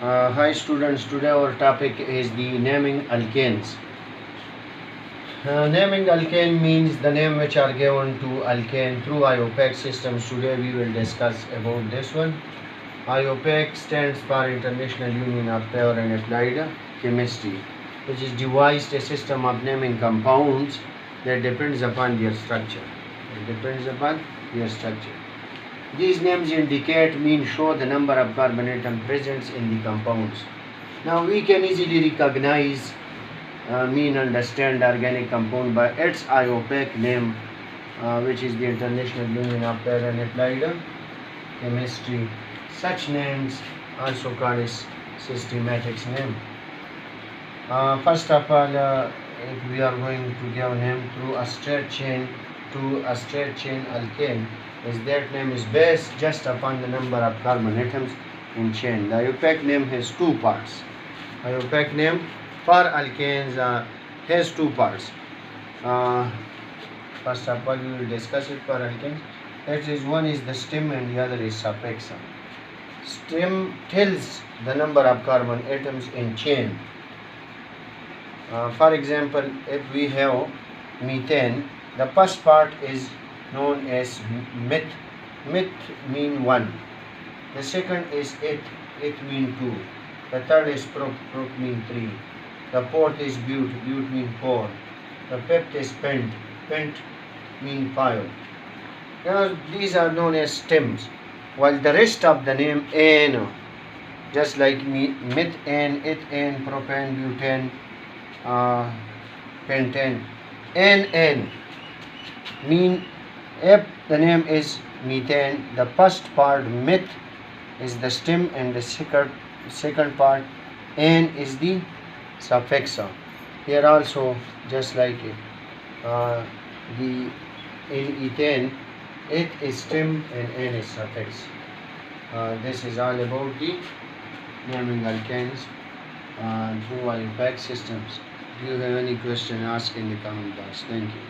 Hi students, today our topic is the naming alkanes. Naming alkane means the name which are given to alkane through IUPAC systems. Today we will discuss about this one. IUPAC stands for International Union of Pure and Applied Chemistry, which is devised a system of naming compounds that depends upon their structure. These names indicate, show the number of carbon atoms present in the compounds. Now we can easily recognize, understand organic compound by its IUPAC name, which is the International Union of Pure and Applied Chemistry. Such names also called as systematic name. First of all, if we are going to give name through a straight chain to a straight chain alkane, is that name is based just upon the number of carbon atoms in chain. The IUPAC name has two parts. IUPAC name for alkanes has two parts. First of all, we will discuss it for alkanes. That is, one is the stem and the other is suffixum. Stem tells the number of carbon atoms in chain. For example, if we have methane, the first part is known as meth. Meth mean 1. The second is it mean 2. The third is prop mean 3. The fourth is but mean 4. The fifth is pent mean 5. Now these are known as stems, while the rest of the name N, just like methane, ethane, propane, butane, pentane, NN mean if the name is methane, the first part meth is the stem and the second part N is the suffix. Here also, just like in ethane, it is stem and N is suffix. This is all about the naming alkanes through IUPAC systems. If you have any question, ask in the comment box. Thank you.